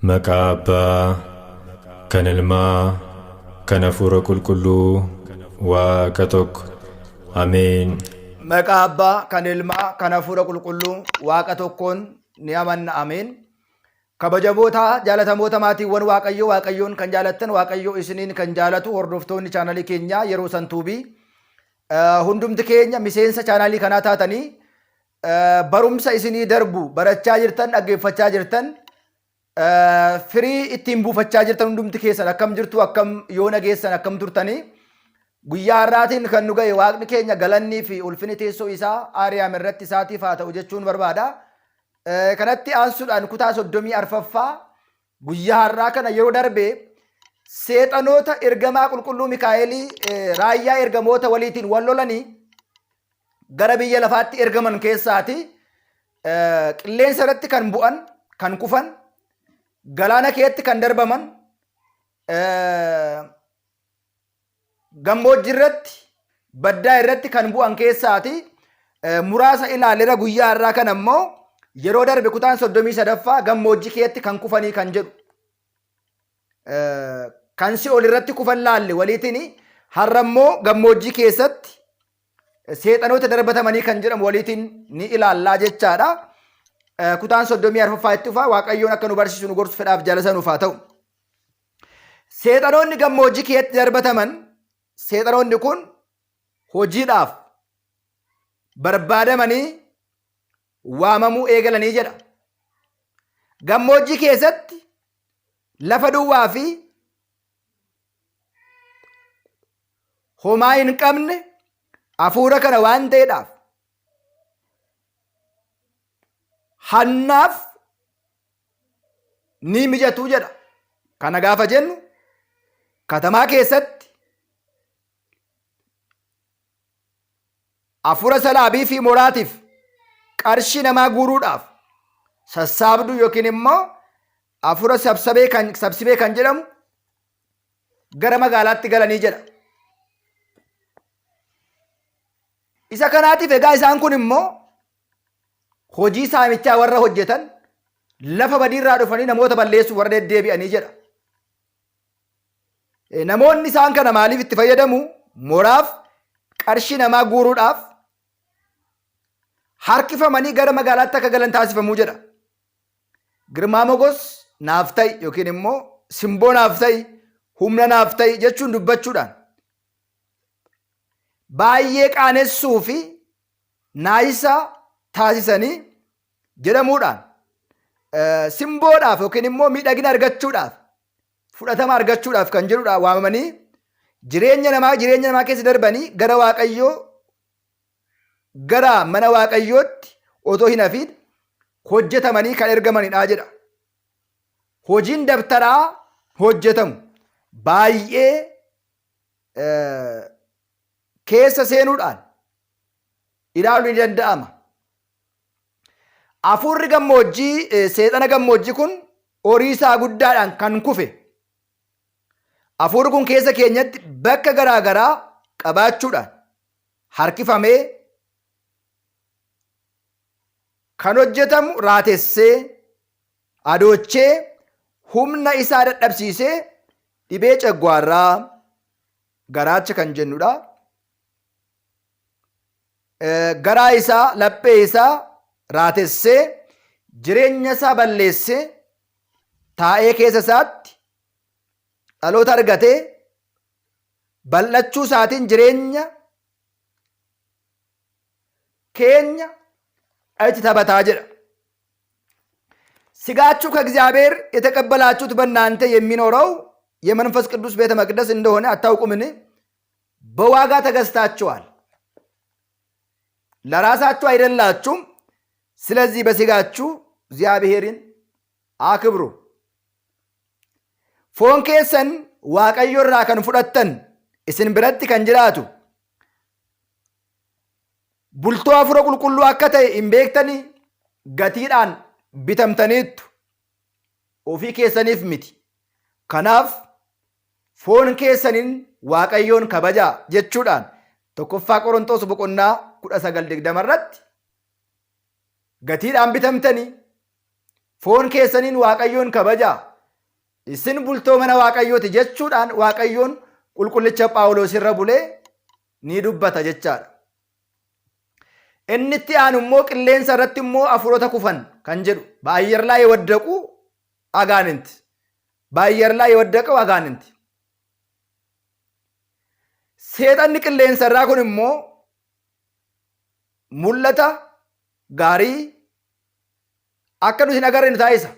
Maqaa Abbaa, kan Ilmaa, kan Hafuura Qulqulluu, Waaqa tokko. Ameen. Maqaa Abbaa, kan Ilmaa, kan Hafuura Qulqulluu, Waaqa tokkoon ni amanna. Ameen. Kabajamoota jaalatamoota maatiiwwan Waaqayyoo, Waaqayyoon kan jaalattan, Waaqayyoo isiniin kan jaalatu hordoftoonni chaanalii keenyaa yeroo santuubii hundumti keenya miseensa chaanalii kanaa taatanii barumsa isinii darbu barachaa jirtan, dhaggeeffachaa jirtan, firii ittiin buufachaa jirtan hundumti keessan akkam jirtu, akkam yoo nageessan akkam turtanii guyyaa har'aatiin kan nu ga'e Waaqni keenya galannii fi ulfinni teessoo isaa Aariyaam irratti isaatiif haa ta'u jechuun barbaada. Kanatti aansuudhaan kutaa 34ffaa guyyaa har'aa kana yeroo darbe seexanoota ergamaa qulqulluu Mikaa'elii raayyaa ergamoota waliitiin wal lolanii gara biyya lafaatti ergaman keessaati qilleensa irratti kan bu'an, kan kufan, galaana keetti kan darbaman, gammoojjii irratti, baddaa irratti kan bu'an keessaati muraasa ilaalera. Guyyaa har'aa kana immoo yeroo darbe kutaan 33ffaa gammoojjii keetti kan kufanii kan jedhu kan si ol irratti kufan laalle waliitiin har'a immoo gammoojjii keessatti seexanoota darbatamanii kan jedhamu waliitiin ni ilaallaa jechaadha. Kutaan 34ffaa itti dhufaa. Waaqayyoon akka nu barsiisu nu gorsu fedhaaf jaalasa nuuf haa ta'u. Seexanoonni gammoojjii keetti darbataman, seexanoonni kun hojiidhaaf barbaadamanii waamamuu eegalanii jedha. Gammoojjii keessatti lafa duwwaa fi homaa hin qabne hafuura kana waan ta'eedhaaf hannaaf ni mijatuu jedha. Kana gaafa jennu katamaa keessatti hafuura salaabii fi moraatiif qarshii namaa guuruudhaaf sassaabduu yookiin immoo hafuura sabsibee kan jedhamu gara magaalaatti galanii jedha. Isa kanaatiif egaa isaan kun immoo hojii saamichaa warra hojjetan, lafa badiirraa dhufanii namoota balleessuuf warra deddeebi'anii jedha. Namoonni isaan kana maaliif itti fayyadamu? Moraaf, qarshii namaa guuruudhaaf harkifamanii gara magaalaatti akka galan taasifamuu jedha. Girmaa mogos naaf ta'i yookiin immoo simboo naaf ta'i, humna naaf ta'i jechuun dubbachuudhaan baay'ee qaanessuu fi naayisaa taasisanii jedhamuudhaan simboodhaaf yookiin immoo miidhagina argachuudhaaf, fudhatama argachuudhaaf kan jedhudha waamamanii jireenya namaa keessa darbanii gara Waaqayyoo, gara mana Waaqayyootti otoo hin hafiin hojjetamanii kan ergamanidha jedha. Hojiin dabtaraa hojjetamu baay'ee keessa seenuudhaan ilaaluu ni danda'ama. Hafuurri gammoojjii, seexana gammoojjii kun horii isaa guddaadhaan kan kufe. Hafuurri kun keessa keenyatti bakka garaa garaa qabaachuudhaan harkifamee kan hojjetamu raatessee, adoochee, humna isaa dadhabsiisee dhibee caggaarraa, garaacha kan jennudha. Garaa isaa, laphee isaa raatessee, jireenya isaa balleessee, taa'ee keessa isaatti dhaloota argatee bal'achuu isaatiin jireenya keenya itti taphataa jedha. ስጋችሁ ከእግዚአብሔር የተቀበላችሁት በእናንተ የሚኖረው የመንፈስ ቅዱስ ቤተ መቅደስ እንደሆነ አታውቁምን? በዋጋ ተገዝታችኋል፣ ለራሳችሁ አይደላችሁም። ስለዚህ በስጋችሁ እግዚአብሔርን አክብሩ። ፎን ኬሰን waaqayyo irraa kan fudhattan isin biratti kan jiraatu bultoo hafuura qulqulluu akka ta'e hin beektanii? Gatiidhaan bitamtaniittu, ofii keessaniif miti. Kanaaf foon keessaniin waaqayyoon kabajaa jechuudhaan tokkoffaa Qorontos boqonnaa 19:20 irratti gatiidhaan bitamtanii foon keessaniin waaqayyoon kabajaa isin bultoo mana waaqayyooti jechuudhaan waaqayyoon qulqullicha Phaawulos irra bulee ni dubbata jechaadha. Inni itti aanu immoo qilleensa irratti immoo hafuurota kufan kan jedhu በአየር ላይ የወደቁ አጋንንት በአየር ላይ የወደቀው አጋንንት seexanni qilleensa irraa kun immoo mul'ata gaarii akka nuti hin agarre nu taasisa.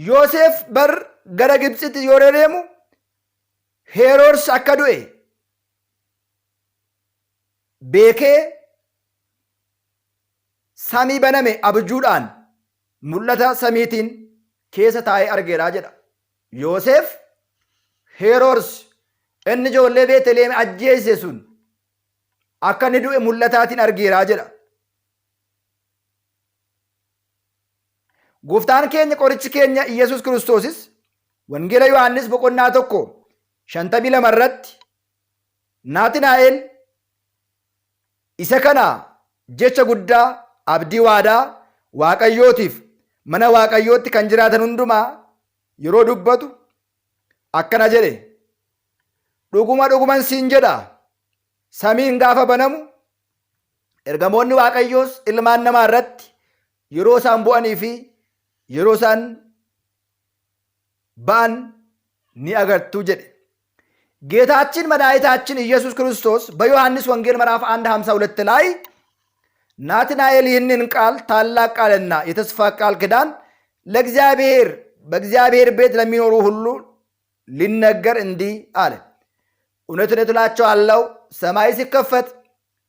Yoosef bar gara Gibxitti yoo deemu Heroodis akka du'e beekee samii baname abjuudhaan mul'ata samiitiin keessa taa'ee argeera jedha. Yoosef Heroodis inni ijoollee Beetlehem ajjeese sun akka inni du'e mul'ataatiin argeera jedha. Gooftaan keenya qorichi keenya Iyesuus Kiristoosis wangeela Yohaannis boqonnaa 1:52 irratti Naatinaa'el isa kana jecha guddaa abdii waadaa waaqayyootiif mana waaqayyootti kan jiraatan hundumaa yeroo dubbatu akkana jedhe, dhuguman siin jedha samiin gaafa banamu ergamoonni waaqayyoos ilmaan namaa irratti yeroo isaan bu'anii fi yeroo isaan ba'an ni agartu jedhe. ጌታችን መድኃኒታችን ኢየሱስ ክርስቶስ በዮሐንስ ወንጌል ምዕራፍ 1:52 ላይ ናትናኤል ይህንን ቃል ታላቅ ቃልና የተስፋ ቃል ኪዳን ለእግዚአብሔር በእግዚአብሔር ቤት ለሚኖሩ ሁሉ ሊነገር እንዲህ አለ፣ እውነት እውነት እላችኋለሁ ሰማይ ሲከፈት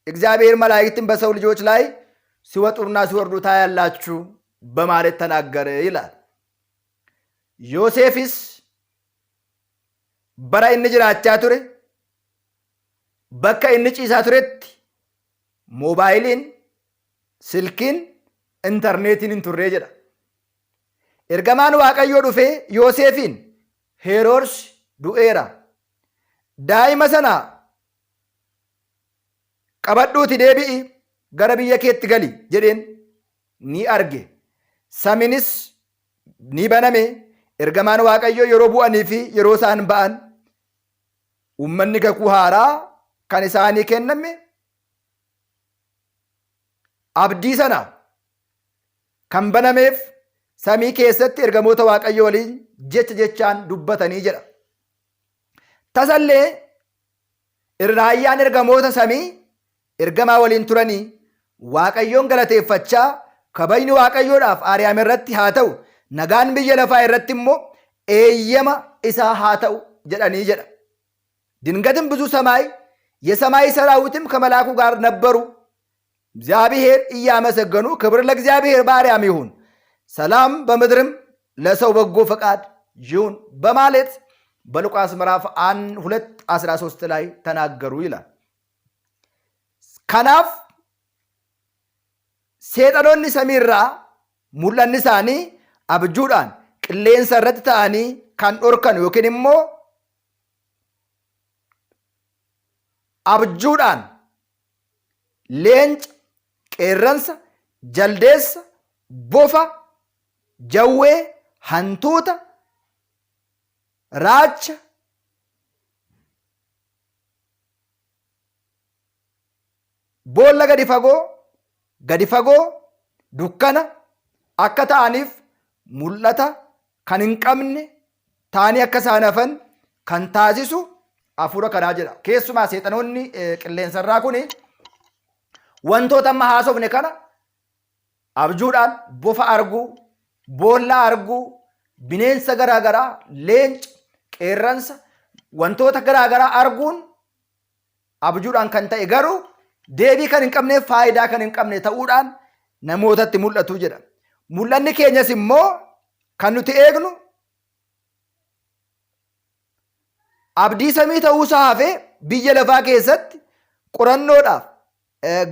እግዚአብሔር መላእክትን በሰው ልጆች ላይ ሲወጡና ሲወርዱ ታያላችሁ በማለት ተናገረ ይላል። ዮሴፍስ bara inni jiraachaa ture bakka inni ciisaa turetti moobaayiliin, silkiin, intarneetiin hin turree jedha. Ergamaan waaqayyoo dhufee Yoosefiin Heroodis du'eera, daa'ima sana qabadhuuti deebi'i gara biyya keetti gali jedheen ni arge. Samiinis ni baname. Ergamaan waaqayyoo yeroo bu'anii fi yeroo isaan ba'an uummanni kakuu haaraa kan isaanii kenname abdii sana kan banameef samii keessatti ergamoota waaqayyoo waliin jechaan dubbatanii jedha. Tasallee raayyaan ergamoota samii ergamaa waliin turanii waaqayyoon galateeffachaa kabajni waaqayyoodhaaf Aariyaam irratti haa ta'u, nagaan biyya lafaa irratti immoo eeyyama isaa haa ta'u jedhanii jedha. ድንገትም ብዙ ሰማይ የሰማይ ሰራዊትም ከመላኩ ጋር ነበሩ፣ እግዚአብሔር እያመሰገኑ ክብር ለእግዚአብሔር በአርያም ይሁን፣ ሰላም በምድርም ለሰው በጎ ፈቃድ ይሁን በማለት በሉቃስ ምዕራፍ 1:13 ላይ ተናገሩ ይላል። ከናፍ seexanoonni samiirraa mul'anni isaanii abjuudhaan qilleensa irratti ta'anii kan dhorkan yookiin immoo abjuudhaan leenca, qeerransa, jaldeessa, bofa, jawwee, hantuuta, raacha, boolla gadi fagoo dukkana akka ta'aniif mul'ata kan hin qabne ta'anii akka isaan hafan kan taasisu hafuura kanaa jedha. Keessumaa seexanoonni qilleensarraa kun wantoota amma haasofne kana abjuudhaan bofa arguu, boolla arguu, bineensa garaagaraa, leenca, qeerransa, wantoota garaagaraa arguun abjuudhaan kan ta'e garuu deebii kan hin qabneef faayidaa kan hin qabne ta'uudhaan namootatti mul'atu jedha. Mul'anni keenyas immoo kan nuti eegnu abdii samii ta'uusaa hafee biyya lafaa keessatti qorannoodhaaf,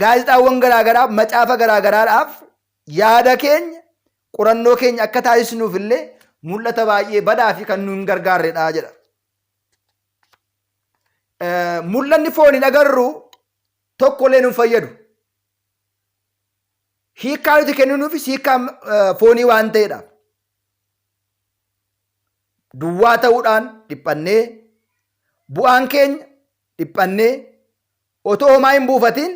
gaazexaawwan garaagaraaf, macaafa garaagaraadhaaf yaada keenya, qorannoo keenya akka taasisnuuf illee mul'ata baay'ee badaa fi kan nu hin gargaarredha jedha. Mul'anni fooniin agarru tokkollee nu fayyadu. hiikkaa nuti kenninuufis hiikkaa foonii waan ta'eedha. Duwwaa ta'uudhaan dhiphannee bu'aan keenya dhiphannee otoo homaa hin buufatiin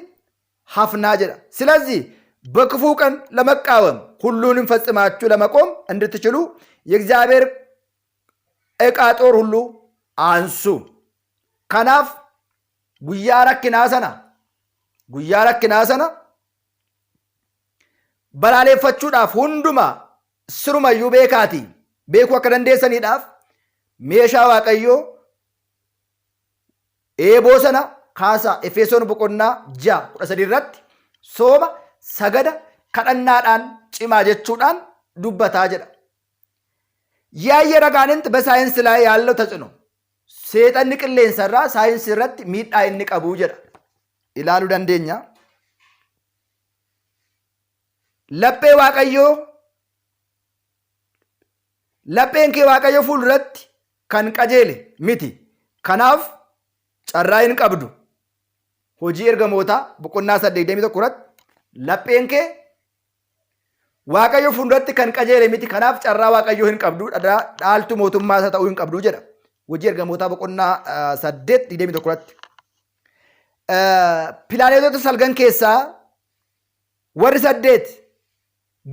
hafnaa jedha። ስለዚህ በክፉ ቀን ለመቃወም ሁሉንም ፈጽማችሁ ለመቆም እንድትችሉ የእግዚአብሔር ዕቃ ጦር ሁሉ አንሱ። ከናፍ ጉያ rakkinaa sana balaaleffachuudhaaf hunduma sirumayyuu beekuu akka dandeessaniidhaaf meeshaa Waaqayyoo eeboo sana kaasaa. Efesoon boqonnaa 6:13 irratti sooma, sagada, kadhannaadhaan cimaa jechuudhaan dubbataa jedha። የአየር አጋንንት በሳይንስ ላይ ያለው ተጽዕኖ seexanni qilleensarraa saayinsii irratti miidhaa inni qabu jedha ilaaluu dandeenya. Laphee Waaqayyoo, lapheen kee Waaqayyoo fuulduratti kan qajeele miti. Kanaaf carraa hin qabdu. Hojii ergamootaa boqonnaa 8:21 irratti lapheen kee Waaqayyoo fuulduratti kan qajeele miti. Kanaaf carraa Waaqayyoo hin qabdu. Dhaaltu mootummaa isaa ta'uu hin qabdu jedha. Hojii ergamootaa boqonnaa 8:21 irratti. Pilaaneetota salgan keessaa warri 8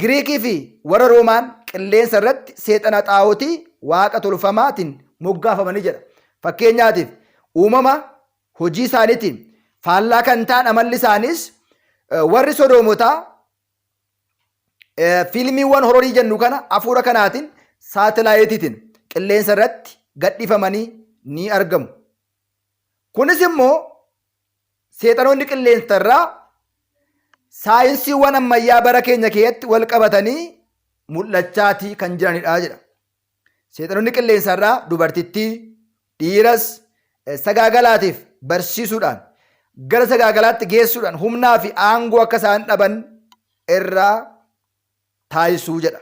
Giriikii fi warra Roomaan qilleensa irratti seexana xaawotii waaqa tolfamaatiin moggaafamanii jedha. Fakkeenyaatiif uumama hojii isaaniitiin faallaa kan ta'an amalli isaaniis warri Sodoomotaa fiilmiiwwan hororii jennu kana hafuura kanaatiin saatalaayitiitiin qilleensa irratti gadhifamanii ni argamu. Kunis immoo seexanoonni qilleensa irraa saayinsiiwwan ammayyaa bara keenya keessatti wal qabatanii mul'achaatii kan jiranidha jedha. Seexanoonni qilleensa irraa dubartittii, dhiiras sagaagalaatiif barsiisuudhaan gara sagaagalaatti geessuudhaan humnaa fi aangoo akka isaan dhaban irraa taasisuu jedha.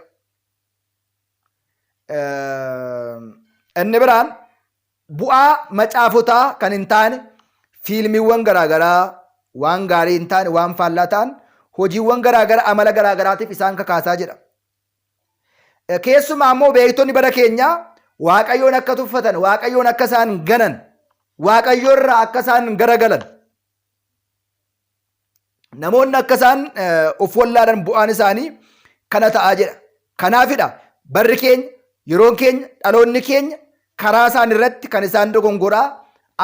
Inni biraan bu'aa macaafotaa kan hin taane fiilmiiwwan garaagaraa waan gaarii hin taane waan faallaa ta'an hojiiwwan garaagaraa amala garaagaraatiif isaan kakaasaa jedha. Keessumaa immoo beektonni bara keenyaa Waaqayyoon akka tuffatan, Waaqayyoon akka isaan ganan, Waaqayyoo irraa akka isaan garagalan, namoonni akka isaan of wallaalan bu'aan isaanii kana ta'aa jedha. Kanaafidha barri keenya, yeroon keenya, dhaloonni keenya karaa isaan irratti kan isaan dogongoraa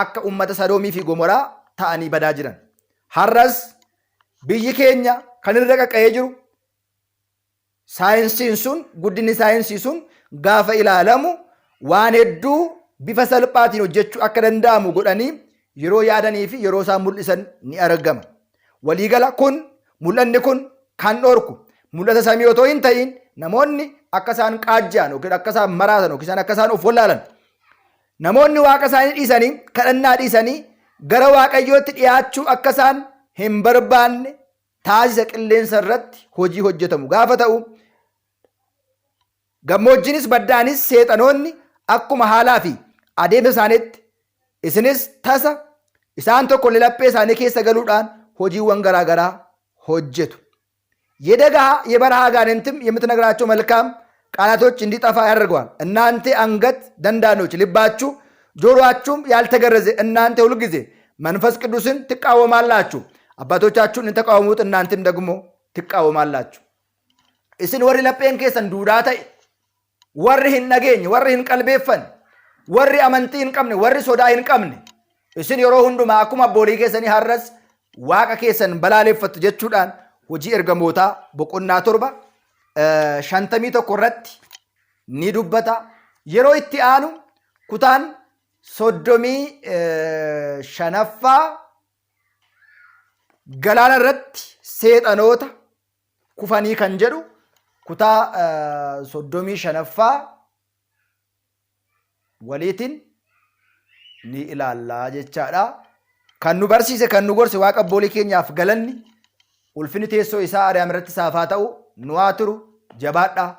akka uummata Sodoomii fi Gomoraa ta'anii badaa jiran. Har'as biyyi keenya kan irra qaqqa'ee jiru saayinsiin sun, guddinni saayinsii sun gaafa ilaalamu waan hedduu bifa salphaatiin hojjechuu akka danda'amu godhanii yeroo yaadanii fi yeroo isaan mul'isan ni argama. Waliigala mul'anni kun kan dhorku mul'ata samii otoo hin ta'in namoonni akka isaan qaajjaan yookiin akka isaan maraatan yookiin akka isaan of wallaalan, namoonni waaqa isaanii dhiisanii, kadhannaa dhiisanii gara Waaqayyootti dhiyaachuu akka isaan hin barbaanne taasisa qilleensa irratti hojii hojjetamu gaafa ta'u, gammoojjiinis baddaanis seexanoonni akkuma haalaa fi adeemsa isaaniitti isinis tasa isaan tokko laphee isaanii keessa galuudhaan hojiiwwan garaagaraa hojjetu. የደጋ የበረሃ አጋንንትም የምትነግራቸው መልካም ቃላቶች እንዲጠፋ ያደርገዋል። እናንተ አንገት ደንዳኖች፣ ልባችሁ ጆሮአችሁም ያልተገረዘ እናንተ ሁልጊዜ መንፈስ ቅዱስን ትቃወማላችሁ፣ አባቶቻችሁን ተቃወሙት፣ እናንተም ደግሞ ትቃወማላችሁ። እስን ወሪ ለጴን ኬሰን ዱዳ ተይ ወሪ hin nageenye warri hin qalbeeffanne warri amantii hin qabne warri sodaa hin qabne isin yeroo hundumaa akkuma abboolii keessanii har'as waaqa keessan balaaleffattu jechuudhaan hojii ergamootaa boqonnaa 7:51 irratti ni dubbata. Yeroo itti aanu kutaan 35 galaana irratti seexanoota kufanii kan jedhu kutaa 35 waliitiin ni ilaallaa jechaadha. Kan nu barsiise kan nu gorse waaqa abboolii keenyaaf galanni ulfinni teessoo isaa Ariyaam irratti saafaa ta'u nu haa turu. Jabaadhaa.